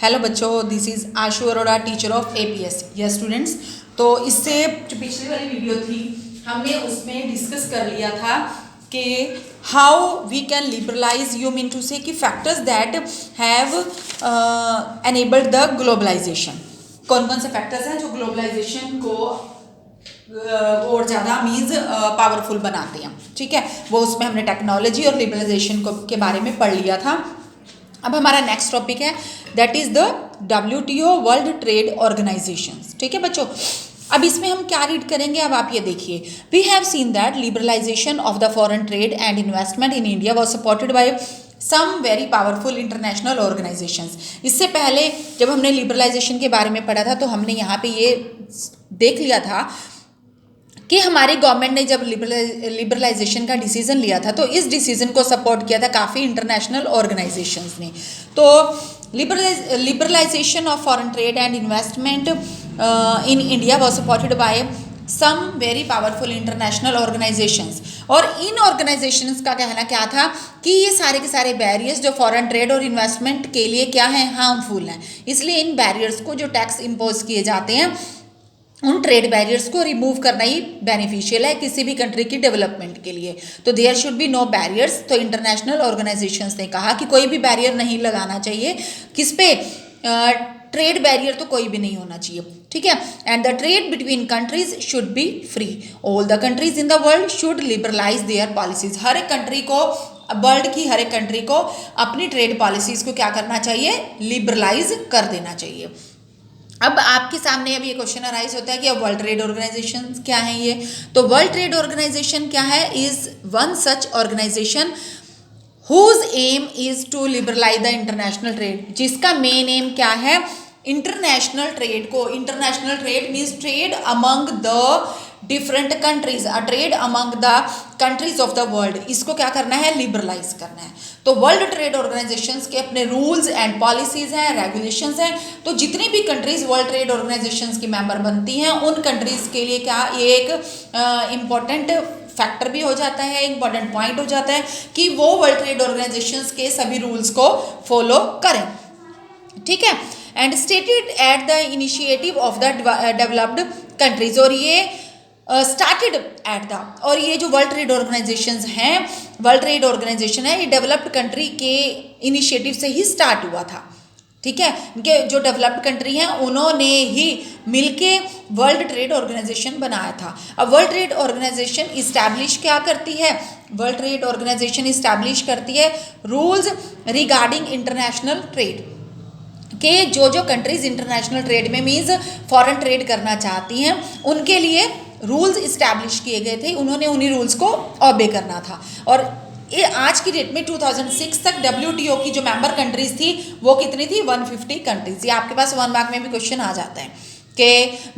Hello बच्चों, this is Ashu Arora, teacher of APS. Yes students, तो इससे जो पिछली वाली वीडियो थी हमने उसमें डिस्कस कर लिया था कि how we can liberalise, you mean to say कि factors that have enabled the globalisation. कौन कौन से फैक्टर्स हैं जो ग्लोबलाइजेशन को और ज़्यादा मीन्स पावरफुल बनाते हैं। ठीक है, वो उसमें हमने टेक्नोलॉजी और लिबरलाइजेशन को के बारे में पढ़ लिया था। अब हमारा नेक्स्ट टॉपिक है that is the WTO world trade organisation. ठीक है बच्चों, अब इसमें हम क्या रीड करेंगे, अब आप ये देखिए। We have seen that liberalisation of the foreign trade and investment in India was supported by some very powerful international organisations. इससे पहले जब हमने लिबरलाइजेशन के बारे में पढ़ा था तो हमने यहाँ पे ये देख लिया था कि हमारी गवर्नमेंट ने जब लिबरलाइजेशन का डिसीजन लिया था तो इस डिसीजन को सपोर्ट किया था काफ़ी इंटरनेशनल ऑर्गेनाइजेशंस ने। तो liberalisation of foreign trade and investment in India was supported by some very powerful international organisations. और इन ऑर्गेनाइजेशंस का कहना क्या था कि ये सारे के सारे बैरियर्स जो फॉरेन ट्रेड और इन्वेस्टमेंट के लिए क्या हैं, हार्मफुल हैं। इसलिए इन बैरियर्स को, जो टैक्स इम्पोज किए जाते हैं, उन ट्रेड बैरियर्स को रिमूव करना ही बेनिफिशियल है किसी भी कंट्री की डेवलपमेंट के लिए। तो there should be no barriers. तो इंटरनेशनल ऑर्गेनाइजेशंस ने कहा कि कोई भी बैरियर नहीं लगाना चाहिए। किस पे? ट्रेड बैरियर तो कोई भी नहीं होना चाहिए। ठीक है, and the trade between countries should be free. All the countries in the world should liberalize their policies. हर एक कंट्री को, वर्ल्ड की हर एक कंट्री को अपनी ट्रेड पॉलिसीज को क्या करना चाहिए, लिबरलाइज कर देना चाहिए। अब आपके सामने अब ये क्वेश्चन अराइज होता है कि अब वर्ल्ड ट्रेड ऑर्गेनाइजेशन क्या है ये। तो वर्ल्ड ट्रेड ऑर्गेनाइजेशन क्या है, is one such organisation whose aim is to liberalise the international trade. जिसका मेन एम क्या है, इंटरनेशनल ट्रेड को, international trade means trade among the different countries, a trade among the countries of the world, इसको क्या करना है, liberalise करना है। तो वर्ल्ड ट्रेड ऑर्गेनाइजेशंस के अपने रूल्स एंड पॉलिसीज हैं, रेगुलेशंस हैं। तो जितनी भी कंट्रीज वर्ल्ड ट्रेड ऑर्गेनाइजेशंस की मेंबर बनती हैं उन कंट्रीज के लिए क्या ये एक इम्पॉर्टेंट फैक्टर भी हो जाता है, इंपॉर्टेंट पॉइंट हो जाता है कि वो वर्ल्ड ट्रेड ऑर्गेनाइजेशंस के सभी रूल्स को फॉलो करें। ठीक है, and stated at the initiative of the developed countries. और ये स्टार्टेड एट द, और ये जो वर्ल्ड ट्रेड ऑर्गेनाइजेशंस हैं, वर्ल्ड ट्रेड ऑर्गेनाइजेशन है, ये डेवलप्ड कंट्री के इनिशिएटिव से ही स्टार्ट हुआ था। ठीक है, इनके जो डेवलप्ड कंट्री हैं उन्होंने ही मिलके वर्ल्ड ट्रेड ऑर्गेनाइजेशन बनाया था। अब वर्ल्ड ट्रेड ऑर्गेनाइजेशन इस्टेब्लिश क्या करती है, वर्ल्ड ट्रेड ऑर्गेनाइजेशन इस्टेब्लिश करती है रूल्स रिगार्डिंग इंटरनेशनल ट्रेड के जो कंट्रीज इंटरनेशनल ट्रेड में मीन्स फॉरेन ट्रेड करना चाहती हैं उनके लिए रूल्स इस्टेब्लिश किए गए थे। उन्होंने उन्हीं रूल्स को ऑबे करना था। और ये आज की डेट में 2006 तक WTO की जो मेंबर कंट्रीज थी वो कितनी थी, 150 कंट्रीज। ये आपके पास 1 मार्क में भी क्वेश्चन आ जाता है कि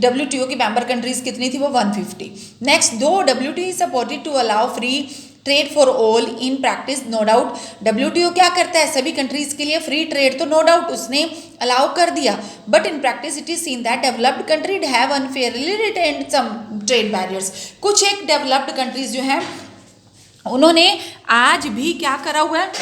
WTO की मेंबर कंट्रीज कितनी थी, वो 150। नेक्स्ट, दो WTO is supported to allow free trade for all in practice, no doubt WTO क्या करता है, सभी कंट्रीज के लिए फ्री ट्रेड तो नो डाउट उसने अलाउ कर दिया, but in practice it is seen that developed country have unfairly retained some trade barriers. कुछ एक डेवलप्ड कंट्रीज जो हैं उन्होंने आज भी क्या करा हुआ है,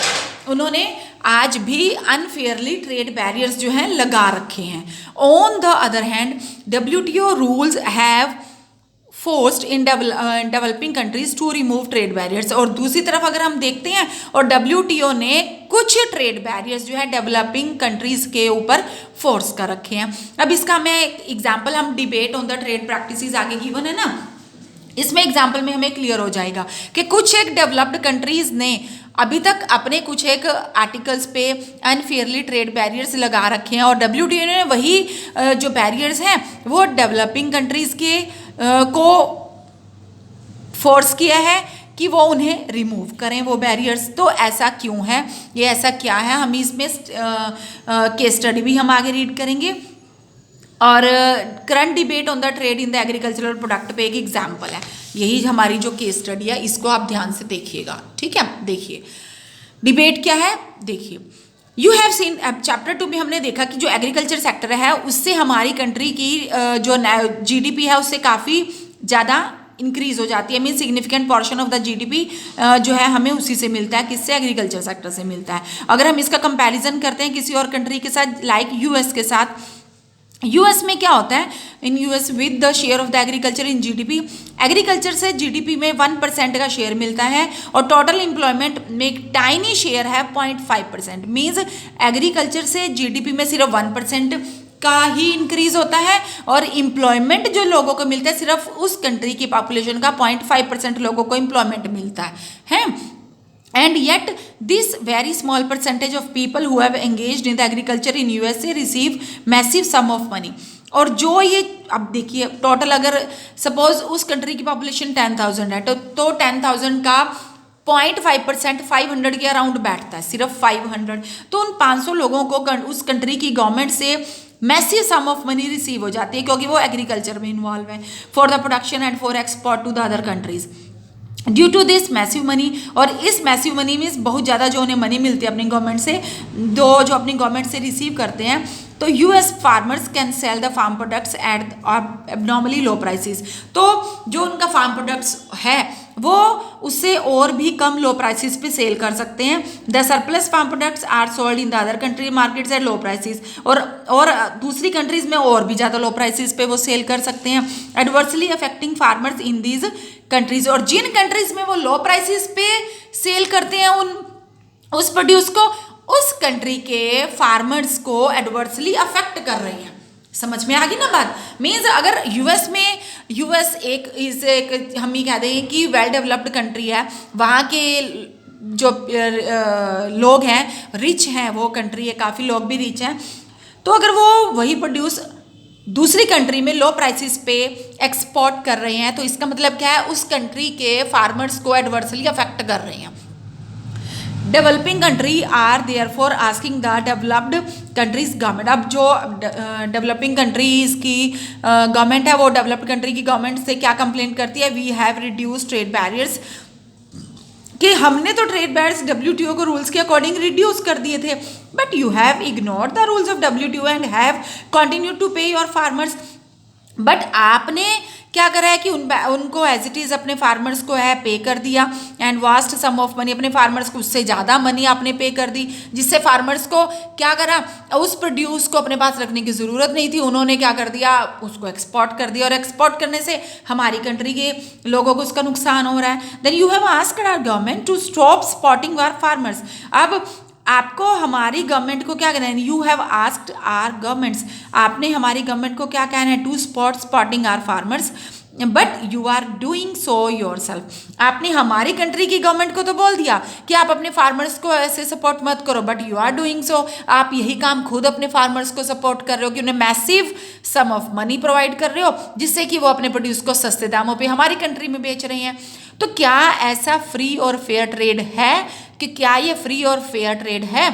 उन्होंने आज भी अनफेयरली ट्रेड बैरियर्स जो हैं लगा रखे हैं। On the other hand WTO rules have forced in developing countries to remove trade barriers. और दूसरी तरफ अगर हम देखते हैं, और WTO ने कुछ ट्रेड बैरियर्स जो है डेवलपिंग कंट्रीज के ऊपर फोर्स कर रखे हैं। अब इसका मैं एग्जांपल, हम debate on the trade practices आगे गिवन है ना, इसमें एग्जाम्पल में हमें क्लियर हो जाएगा कि कुछ एक डेवलप्ड कंट्रीज ने अभी तक अपने कुछ एक आर्टिकल्स पे अनफेयरली ट्रेड बैरियर्स लगा रखे हैं, और WTO ने वही जो बैरियर्स हैं वो डेवलपिंग कंट्रीज के को फोर्स किया है कि वो उन्हें रिमूव करें वो बैरियर्स। तो ऐसा क्यों है, ये ऐसा क्या है, हम इसमें केस स्टडी भी हम आगे रीड करेंगे। और current debate on the trade in the agricultural product पे एक एग्जाम्पल है। यही हमारी जो केस स्टडी है, इसको आप ध्यान से देखिएगा। ठीक है, देखिए डिबेट क्या है, देखिए यू हैव सीन, चैप्टर 2 में हमने देखा कि जो एग्रीकल्चर सेक्टर है उससे हमारी कंट्री की जो GDP है उससे काफ़ी ज़्यादा इंक्रीज हो जाती है, mean significant portion of the GDP जो है हमें उसी से मिलता है, किससे, एग्रीकल्चर सेक्टर से मिलता है। अगर हम इसका कंपैरिजन करते हैं किसी और कंट्री के साथ, लाइक यूएस के साथ, यूएस में क्या होता है, in US with the share of the agriculture in GDP, agriculture से जीडीपी में 1% का शेयर मिलता है और टोटल एम्प्लॉयमेंट में एक टाइनी शेयर है 0.5%, मीन्स एग्रीकल्चर से जीडीपी में सिर्फ 1% का ही इंक्रीज होता है और एम्प्लॉयमेंट जो लोगों को मिलता है सिर्फ उस कंट्री की पॉपुलेशन का 0.5% लोगों को एम्प्लॉयमेंट मिलता है। And yet this very small percentage of people who have engaged in the agriculture in USA receive massive sum of money। और जो ये, अब देखिए टोटल अगर सपोज उस कंट्री की पॉपुलेशन 10,000 है तो 10,000 का 0.5% 500 के अराउंड बैठता है, सिर्फ 500। तो उन 500 लोगों को उस कंट्री की गवर्नमेंट से massive sum of money receive हो जाती है क्योंकि वो एग्रीकल्चर में इन्वॉल्व है, for the production and for export to the other countries due to this massive money. और इस मैसिव मनी मीन्स बहुत ज़्यादा जो उन्हें मनी मिलती है अपनी गवर्नमेंट से, जो अपनी गवर्नमेंट से रिसीव करते हैं, तो US farmers can sell the farm products at abnormally low prices. तो जो उनका फार्म प्रोडक्ट्स है वो उससे और भी कम लो प्राइसेस पे सेल कर सकते हैं। The surplus farm products are sold in the other country markets at low prices, और दूसरी कंट्रीज में और भी ज़्यादा लो प्राइसेस पे वो सेल कर सकते हैं, adversely affecting farmers in these countries. और जिन कंट्रीज में वो लो प्राइसेस पे सेल करते हैं उस प्रोड्यूस को, उस कंट्री के फार्मर्स को एडवर्सली अफेक्ट कर रही हैं। समझ में आ गई ना बात। मीन्स अगर यूएस में, यूएस एक हम ये कह दें कि वेल डेवलप्ड कंट्री है, वहाँ के जो लोग हैं रिच हैं, वो कंट्री है, काफ़ी लोग भी रिच हैं, तो अगर वो वही प्रोड्यूस दूसरी कंट्री में लो प्राइसेस पे एक्सपोर्ट कर रहे हैं तो इसका मतलब क्या है, उस कंट्री के फार्मर्स को एडवर्सली अफेक्ट कर रहे हैं। Developing country are therefore asking the developed countries government. अब जो डेवलपिंग कंट्रीज की गवर्नमेंट है वो डेवलप्ड कंट्री की गवर्नमेंट से क्या कंप्लेंट करती है, we have reduce trade barriers, कि हमने तो ट्रेड बैरियर्स डब्ल्यूटीओ को रूल्स के अकॉर्डिंग रिड्यूस कर दिए थे, but you have ignored the rules of WTO and have continue to pay your farmers. But आपने क्या करा है कि उनको एज इट इज़ अपने फार्मर्स को है पे कर दिया, and vast sum of money, अपने फार्मर्स को उससे ज़्यादा मनी आपने पे कर दी, जिससे फार्मर्स को क्या करा, उस प्रोड्यूस को अपने पास रखने की ज़रूरत नहीं थी, उन्होंने क्या कर दिया, उसको एक्सपोर्ट कर दिया, और एक्सपोर्ट करने से हमारी कंट्री के लोगों को उसका नुकसान हो रहा है। Then you have asked our government to stop supporting our farmers. अब आपको हमारी गवर्नमेंट को क्या कहना है, you have asked our governments, आपने हमारी गवर्नमेंट को क्या कहना है, to supporting our farmers, but you are doing so yourself. आपने हमारी कंट्री की गवर्नमेंट को तो बोल दिया कि आप अपने फार्मर्स को ऐसे सपोर्ट मत करो, but you are doing so, आप यही काम खुद अपने फार्मर्स को सपोर्ट कर रहे हो कि उन्हें massive sum of money provide कर रहे हो, जिससे कि वो अपने प्रोड्यूस को सस्ते दामों पे हमारी कंट्री में बेच रहे हैं। तो क्या ऐसा फ्री और फेयर ट्रेड है, कि क्या ये फ्री और फेयर ट्रेड है?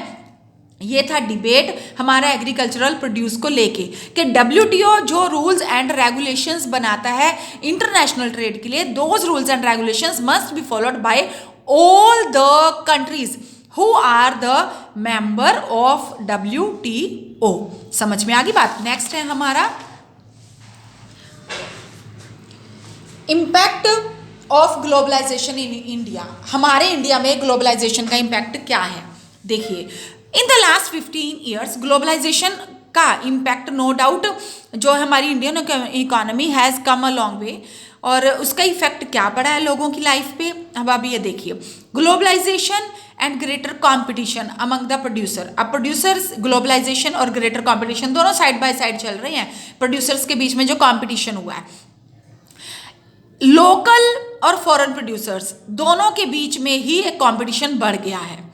ये था डिबेट हमारा एग्रीकल्चरल प्रोड्यूस को लेके, कि डब्ल्यूटीओ जो रूल्स एंड रेगुलेशंस बनाता है इंटरनेशनल ट्रेड के लिए, those rules and regulations must be followed by all the countries who are the member of WTO. समझ में आ गई बात। नेक्स्ट है हमारा impact of globalisation in India. हमारे इंडिया में ग्लोबलाइजेशन का इम्पैक्ट क्या है? देखिए, in the last 15 years globalisation का इम्पैक्ट नो डाउट जो हमारी Indian economy has come a long way, और उसका इफेक्ट क्या पड़ा है लोगों की लाइफ पे। अब आप ये देखिए, globalisation and greater competition among the producer. अब प्रोड्यूसर्स, ग्लोबलाइजेशन और ग्रेटर कंपटीशन दोनों साइड बाय साइड चल रहे हैं। प्रोड्यूसर्स के बीच में जो कंपटीशन हुआ है, लोकल और फॉरेन प्रोड्यूसर्स दोनों के बीच में ही एक कंपटीशन बढ़ गया है।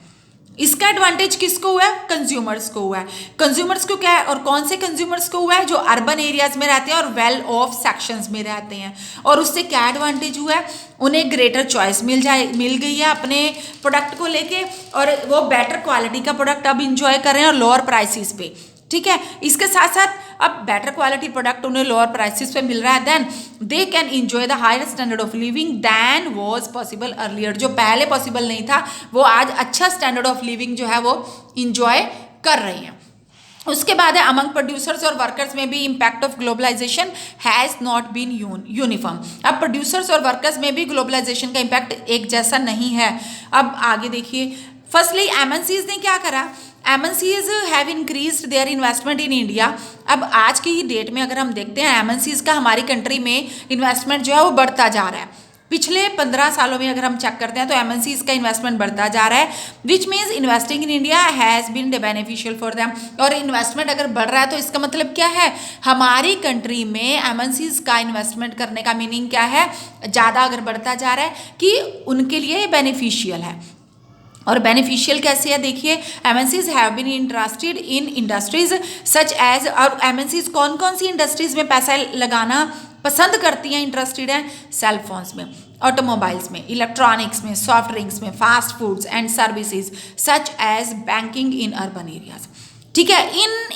इसका एडवांटेज किसको हुआ है? कंज्यूमर्स को हुआ है। कंज्यूमर्स को क्या है, और कौन से कंज्यूमर्स को हुआ है? जो अर्बन एरियाज में रहते हैं और वेल ऑफ सेक्शंस में रहते हैं। और उससे क्या एडवांटेज हुआ है? उन्हें ग्रेटर चॉइस मिल गई है अपने प्रोडक्ट को लेके, और वो बेटर क्वालिटी का प्रोडक्ट अब इंजॉय कर रहे हैं और लोअर प्राइसेस पे। ठीक है, इसके साथ साथ अब बेटर क्वालिटी प्रोडक्ट उन्हें लोअर प्राइसेस पे मिल रहा है, then they can enjoy the higher standard of living than was possible earlier. जो पहले पॉसिबल नहीं था, वो आज अच्छा स्टैंडर्ड ऑफ लिविंग जो है वो इंजॉय कर रहे हैं। उसके बाद है अमंग प्रोड्यूसर्स और वर्कर्स में भी impact of globalisation has not been uniform. अब प्रोड्यूसर्स और वर्कर्स में भी ग्लोबलाइजेशन का इम्पैक्ट एक जैसा नहीं है। अब आगे देखिए, फर्स्टली एमएनसीज ने क्या करा, MNCs have increased their investment in India. अब आज की डेट में अगर हम देखते हैं एमएनसीज का हमारी कंट्री में इन्वेस्टमेंट जो है वो बढ़ता जा रहा है। पिछले 15 सालों में अगर हम चेक करते हैं तो एमएनसीज का इन्वेस्टमेंट बढ़ता जा रहा है, which means investing in India has been beneficial for them. और इन्वेस्टमेंट अगर बढ़ रहा है तो इसका मतलब क्या है, हमारी कंट्री में एमएनसीज का इन्वेस्टमेंट करने का मीनिंग क्या है, ज़्यादा अगर बढ़ता जा रहा है कि उनके लिए बेनिफिशियल है। और बेनिफिशियल कैसे है, देखिए MNCs have been interested in industries such as, और एमएनसीज कौन कौन सी इंडस्ट्रीज में पैसा लगाना पसंद करती हैं, इंटरेस्टेड हैं, सेल फोन्स में, ऑटोमोबाइल्स में, इलेक्ट्रॉनिक्स में, सॉफ्ट ड्रिंक्स में, fast foods and services such as banking in urban areas. ठीक है,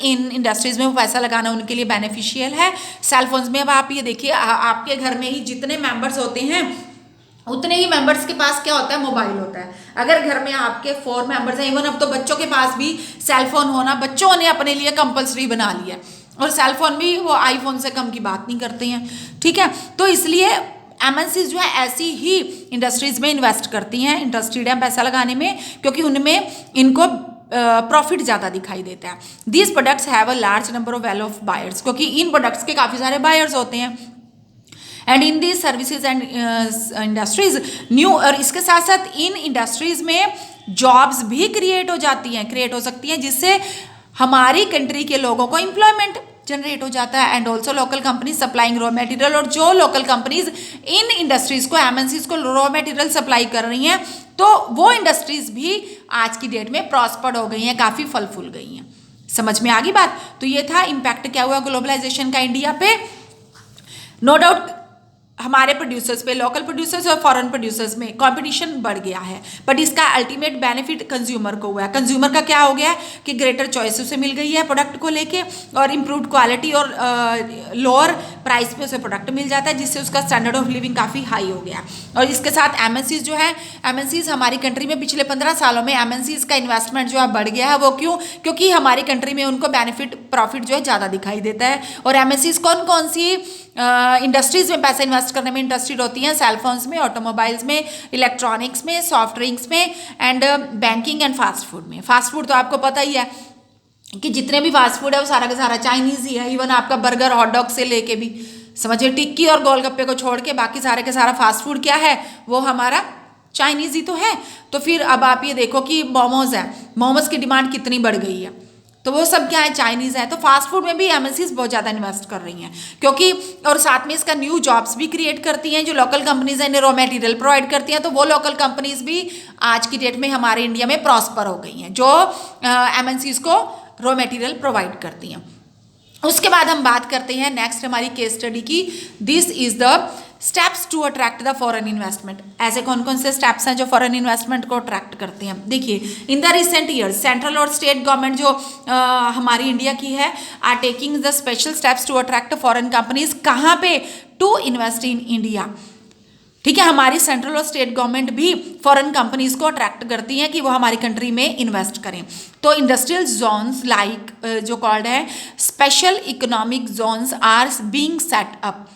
इन इंडस्ट्रीज में वो पैसा लगाना उनके लिए बेनिफिशियल है। सेल फोन्स में अब आप ये देखिए, आपके घर में ही जितने मेंबर्स होते हैं उतने ही मेंबर्स के पास क्या होता है, मोबाइल होता है। अगर घर में आपके 4 मेंबर्स हैं, इवन अब तो बच्चों के पास भी सेल फोन होना बच्चों ने अपने लिए कंपलसरी बना लिया, और सेल फोन भी वो आईफोन से कम की बात नहीं करते हैं। ठीक है, तो इसलिए एमएनसीज जो है ऐसी ही इंडस्ट्रीज में इन्वेस्ट करती हैं, इंटरेस्टेड हैं पैसा लगाने में, क्योंकि उनमें इनको प्रॉफिट ज़्यादा दिखाई देता है। These products have a large number of well of buyers, क्योंकि इन प्रोडक्ट्स के काफ़ी सारे बायर्स होते हैं। And in the services and industries new, और इसके साथ साथ इन इंडस्ट्रीज में जॉब्स भी क्रिएट हो सकती हैं, जिससे हमारी कंट्री के लोगों को एम्प्लॉयमेंट जनरेट हो जाता है। And also local companies supplying raw material, और जो लोकल कंपनीज इन इंडस्ट्रीज को, एमएनसीज को रॉ मटेरियल सप्लाई कर रही हैं, तो वो इंडस्ट्रीज भी आज की डेट में प्रॉस्पर्ड हो गई हैं, काफ़ी फल फूल गई हैं। समझ में आ गई बात। तो ये था इम्पैक्ट क्या हुआ ग्लोबलाइजेशन का इंडिया पे। नो डाउट हमारे प्रोड्यूसर्स पे, लोकल प्रोड्यूसर्स और फॉरेन प्रोड्यूसर्स में कंपटीशन बढ़ गया है, बट इसका अल्टीमेट बेनिफिट कंज्यूमर को हुआ है। कंज्यूमर का क्या हो गया कि ग्रेटर चॉइस उसे मिल गई है प्रोडक्ट को लेके, और इम्प्रूव्ड क्वालिटी और लोअर प्राइस पे उसे प्रोडक्ट मिल जाता है, जिससे उसका स्टैंडर्ड ऑफ लिविंग काफ़ी हाई हो गया। और इसके साथ एमएनसीज जो है, एमएनसीज हमारी कंट्री में पिछले 15 सालों में एमएनसीज का इन्वेस्टमेंट जो है बढ़ गया है। वो क्यों? क्योंकि हमारी कंट्री में उनको बेनिफिट प्रॉफिट जो है ज़्यादा दिखाई देता है। और एमएनसीज कौन कौन सी इंडस्ट्रीज में पैसा इन्वेस्ट करने में इंटरेस्टेड होती हैं? सेलफोन्स में, ऑटोमोबाइल्स में, इलेक्ट्रॉनिक्स में, सॉफ्ट ड्रिंक्स में, and banking and fast food में। फास्ट फूड तो आपको पता ही है कि जितने भी फास्ट फूड है वो सारा का सारा चाइनीज़ ही है। इवन आपका बर्गर, हॉट डॉग से लेके भी समझिए, टिक्की और गोलगप्पे को छोड़ के बाकी सारे का सारा फास्ट फूड क्या है, वो हमारा चाइनीज़ ही तो है। तो फिर अब आप ये देखो कि मोमोज है, मोमोज की डिमांड कितनी बढ़ गई है, तो वो सब क्या है, चाइनीज़ है। तो फास्ट फूड में भी एमएनसीज बहुत ज़्यादा इन्वेस्ट कर रही हैं, क्योंकि और साथ में इसका न्यू जॉब्स भी क्रिएट करती हैं। जो लोकल कंपनीज हैं रॉ मटेरियल प्रोवाइड करती हैं, तो वो लोकल कंपनीज भी आज की डेट में हमारे इंडिया में प्रॉस्पर हो गई हैं, जो एमएनसीज को रॉ मटेरियल प्रोवाइड करती हैं। उसके बाद हम बात करते हैं नेक्स्ट हमारी केस स्टडी की। This is the steps to attract the foreign investment. ऐसे कौन कौन से स्टेप्स हैं जो फॉरेन इन्वेस्टमेंट को अट्रैक्ट करते हैं? देखिए, in the recent years central और स्टेट गवर्नमेंट जो हमारी इंडिया की है are taking the special steps to attract foreign companies. कहाँ पे? To invest in India. ठीक है, हमारी सेंट्रल और स्टेट गवर्नमेंट भी फॉरेन कंपनीज को अट्रैक्ट करती हैं कि वो हमारी कंट्री में इन्वेस्ट करें। तो इंडस्ट्रियल जोन्स लाइक जो कॉल्ड है special economic zones are being set up.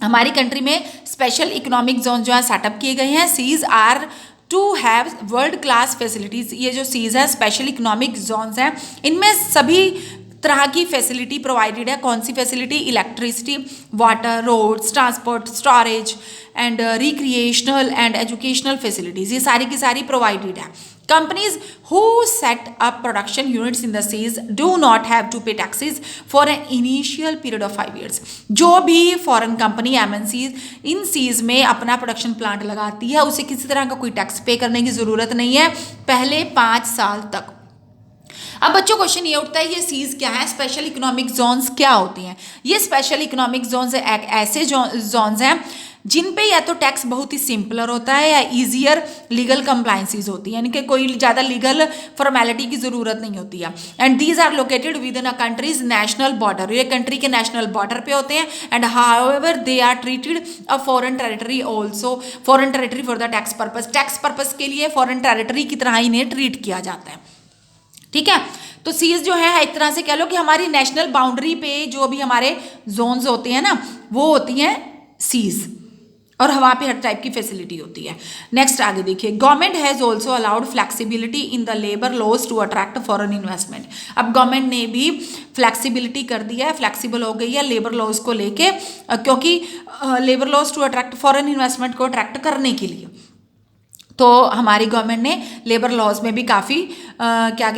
हमारी कंट्री में स्पेशल इकोनॉमिक जोन जो है सेटअप किए गए हैं। SEZs are to have world class facilities. ये जो सीज है स्पेशल इकोनॉमिक जोन्स हैं, इनमें सभी तरह की फैसिलिटी प्रोवाइडेड है। कौन सी facility? Electricity, water, roads, transport, storage and recreational and educational facilities, ये सारी की सारी प्रोवाइडेड है। Companies who set up production units in the SEZs do not have to pay taxes for an initial period of 5 years। जो भी foreign company MNCs in SEZs में अपना production plant लगाती है, उसे किसी तरह का कोई टैक्स पे करने की ज़रूरत नहीं है पहले 5 साल तक। अब बच्चों क्वेश्चन ये उठता है, ये सीज क्या है, स्पेशल इकोनॉमिक जोन्स क्या होती हैं? ये स्पेशल इकोनॉमिक जोन्स ऐसे जोन्स हैं जिन पे या तो टैक्स बहुत ही सिंपलर होता है या ईजियर लीगल कंप्लाइंसेस होती है, यानी कि कोई ज़्यादा लीगल फॉर्मेलिटी की ज़रूरत नहीं होती है। And these are located within a countries national border. ये कंट्री के नेशनल बॉर्डर पे होते हैं। And however they are treated a foreign territory also, foreign territory for the tax purpose. Tax purpose के लिए फॉरेन टेरिटरी की तरह इन्हें ट्रीट किया जाता है। ठीक है, तो सीज जो है एक तरह से कह लो कि हमारी नेशनल बाउंड्री पे जो भी हमारे जोन्स होते हैं ना, वो होती हैं सीज, और वहाँ पे हर टाइप की फैसिलिटी होती है। नेक्स्ट आगे देखिए, government has also allowed flexibility in the labour laws to attract foreign investment. अब गवर्नमेंट ने भी फ्लेक्सिबिलिटी कर दिया है, फ्लेक्सिबल हो गई है लेबर लॉज को लेके, क्योंकि labour laws to attract foreign investment को अट्रैक्ट करने के लिए तो हमारी गवर्नमेंट ने लेबर लॉज में भी काफ़ी क्या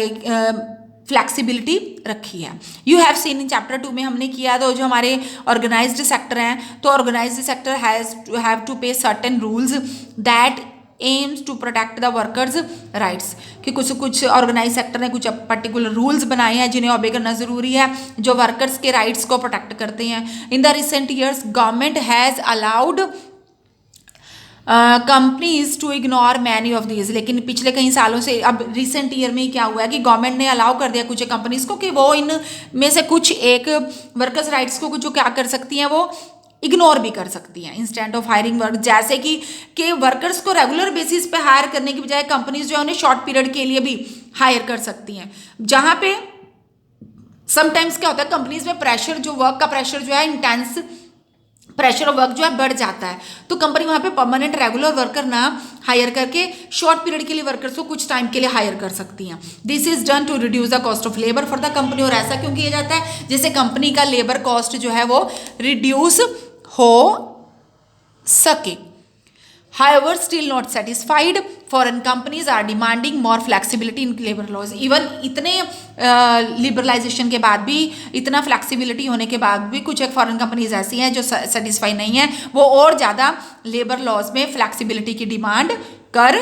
फ्लैक्सिबिलिटी रखी है। You have seen in chapter 2 में हमने किया, तो जो हमारे ऑर्गेनाइज्ड सेक्टर हैं, तो organised sector have to pay certain rules that aims to protect the workers rights, कि कुछ ऑर्गेनाइज सेक्टर ने कुछ पर्टिकुलर रूल्स बनाए हैं जिन्हें ऑबे करना ज़रूरी है, जो वर्कर्स के राइट्स को प्रोटेक्ट करते हैं। In the recent years government has allowed companies to ignore many of these, लेकिन पिछले कई सालों से अब रिसेंट ईयर में ही क्या हुआ है कि गवर्नमेंट ने अलाउ कर दिया कुछ कंपनीज को कि वो इन में से कुछ एक वर्कर्स राइट्स को जो क्या कर सकती हैं, वो इग्नोर भी कर सकती हैं इंस्टेंट ऑफ हायरिंग वर्क, जैसे कि वर्कर्स को रेगुलर बेसिस पे हायर करने की बजाय कंपनीज जो है उन्हें शॉर्ट पीरियड के लिए भी हायर कर सकती हैं, जहाँ पे समटाइम्स क्या होता है कंपनीज में प्रेशर, जो वर्क का प्रेशर जो है इंटेंस प्रेशर ऑफ वर्क जो है बढ़ जाता है, तो कंपनी वहाँ पे परमानेंट रेगुलर वर्कर ना हायर करके शॉर्ट पीरियड के लिए वर्कर्स को कुछ टाइम के लिए हायर कर सकती हैं। This is done to reduce the cost of labour for the company, और ऐसा क्यों किया जाता है जिससे कंपनी का लेबर कॉस्ट जो है वो रिड्यूस हो सके। However, still not satisfied, foreign companies are demanding more flexibility in labor laws. Even इतने लिबरलाइजेशन के बाद भी, इतना फ्लेक्सिबिलिटी होने के बाद भी कुछ एक फॉरेन कंपनीज ऐसी हैं जो सेटिस्फाई नहीं है, वो और ज़्यादा लेबर लॉज में फ्लेक्सिबिलिटी की डिमांड कर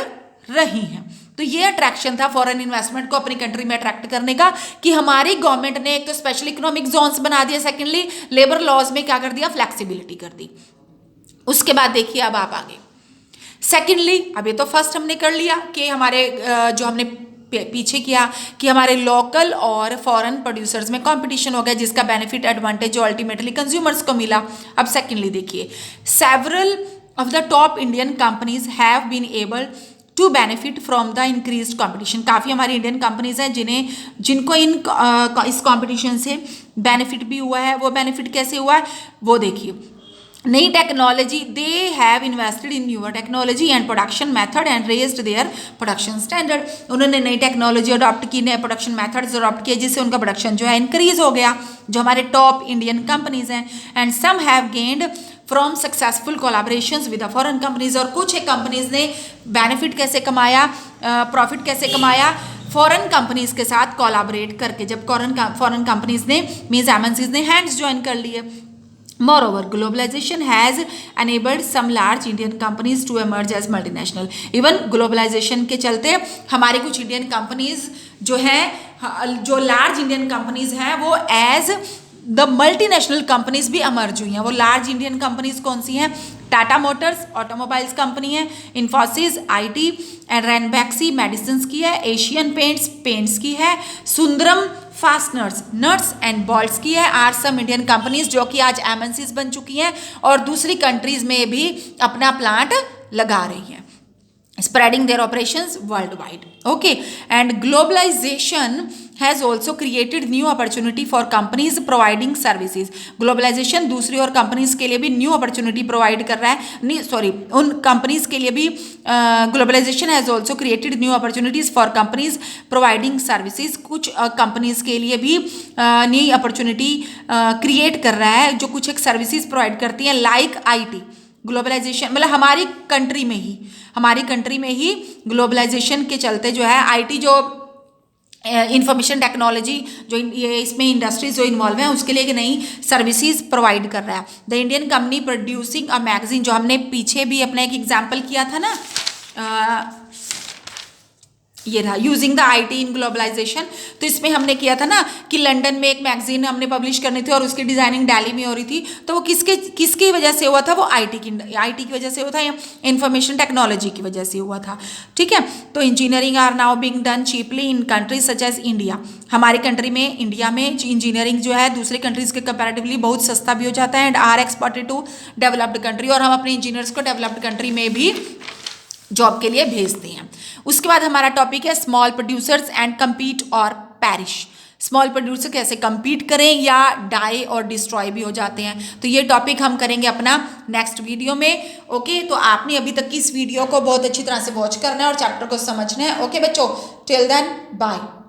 रही हैं। तो ये अट्रैक्शन था फॉरेन इन्वेस्टमेंट को अपनी कंट्री में अट्रैक्ट करने का, कि हमारी गवर्नमेंट ने एक तो स्पेशल इकोनॉमिक जोन्स बना दिया, सेकेंडली लेबर लॉज में क्या कर दिया, फ्लेक्सिबिलिटी कर दी। उसके बाद देखिए अब आप आगे, सेकेंडली अब ये तो फर्स्ट हमने कर लिया कि हमारे जो हमने पीछे किया कि हमारे लोकल और फॉरेन प्रोड्यूसर्स में कंपटीशन हो गया, जिसका बेनिफिट एडवांटेज जो अल्टीमेटली कंज्यूमर्स को मिला। अब सेकेंडली देखिए, several of the top Indian companies have been able to benefit from the increased competition. काफ़ी हमारी इंडियन कंपनीज हैं जिनको इस कंपटीशन से बेनिफिट भी हुआ है। वो बेनिफिट कैसे हुआ है वो देखिए, नई technology, they have invested in newer technology and production method and raised their production standard. उन्होंने नई टेक्नोलॉजी अडॉप्ट की, नए प्रोडक्शन मेथड्स अडॉप्ट किए, जिससे उनका प्रोडक्शन जो है इंक्रीज हो गया, जो हमारे टॉप इंडियन कंपनीज हैं। And some have gained from successful collaborations with the foreign companies, और कुछ एक कंपनीज ने बेनिफिट कैसे कमाया, प्रॉफिट कैसे कमाया, फॉरेन कंपनीज के साथ कोलाबरेट करके, जब फॉरेन कंपनीज ने मीन्स एमएनसीज ने हैंड्स ज्वाइन कर लिए। Moreover, globalization has enabled some large Indian companies to emerge as multinational. Even globalization के चलते हमारी कुछ इंडियन कंपनीज जो हैं, जो लार्ज इंडियन कंपनीज हैं, वो एज द मल्टीनेशनल कंपनीज भी अमर्ज हुई हैं। वो लार्ज इंडियन कंपनीज कौन सी हैं? टाटा मोटर्स ऑटोमोबाइल्स कंपनी है, Infosys IT and Ranbaxy medicine की है, एशियन पेंट्स की है, सुंदरम फास्टनर्स नट्स एंड बॉल्ट्स की है। आर सम इंडियन कंपनीज जो कि आज एमएनसीज बन चुकी हैं और दूसरी कंट्रीज में भी अपना प्लांट लगा रही हैं, spreading their operations worldwide. Okay, and globalization has also created new opportunity for companies providing services. Globalization दूसरी और कंपनीज के लिए भी न्यू अपॉर्चुनिटी प्रोवाइड कर रहा है, नहीं सॉरी, उन कंपनीज के लिए भी globalization has also created new opportunities for companies providing services. कुछ कंपनीज के लिए भी नई अपॉर्चुनिटी क्रिएट कर रहा है जो कुछ एक सर्विसेज प्रोवाइड करती हैं, लाइक आईटी। ग्लोबलाइजेशन मतलब हमारी कंट्री में ही ग्लोबलाइजेशन के चलते जो है आईटी, जो इंफॉर्मेशन टेक्नोलॉजी, जो ये इसमें इंडस्ट्रीज जो इन्वॉल्व हैं, उसके लिए एक नई सर्विसेज प्रोवाइड कर रहा है। The Indian company producing a magazine, जो हमने पीछे भी अपना एक एग्जाम्पल किया था ना, ये रहा using the IT in globalisation. तो इसमें हमने किया था ना कि लंदन में एक मैगजीन हमने पब्लिश करनी थी और उसकी डिजाइनिंग दिल्ली में हो रही थी, तो वो किसकी वजह से हुआ था? वो आईटी की वजह से हुआ था, या इंफॉर्मेशन टेक्नोलॉजी की वजह से हुआ था। ठीक है, तो engineering are now being done cheaply in countries such as India. हमारी कंट्री में, इंडिया में इंजीनियरिंग जो है दूसरे कंट्रीज के कंपैरेटिवली बहुत सस्ता भी हो जाता है, and are exported to developed country, और हम अपने इंजीनियर्स को डेवलप्ड कंट्री में भी जॉब के लिए भेजते हैं। उसके बाद हमारा टॉपिक है स्मॉल प्रोड्यूसर्स एंड कम्पीट और पैरिश। स्मॉल प्रोड्यूसर कैसे compete करें या डाई और डिस्ट्रॉय भी हो जाते हैं, तो ये टॉपिक हम करेंगे अपना नेक्स्ट वीडियो में। ओके, तो आपने अभी तक की इस वीडियो को बहुत अच्छी तरह से वॉच करना है और चैप्टर को समझना है। ओके बच्चों, टिल देन बाय।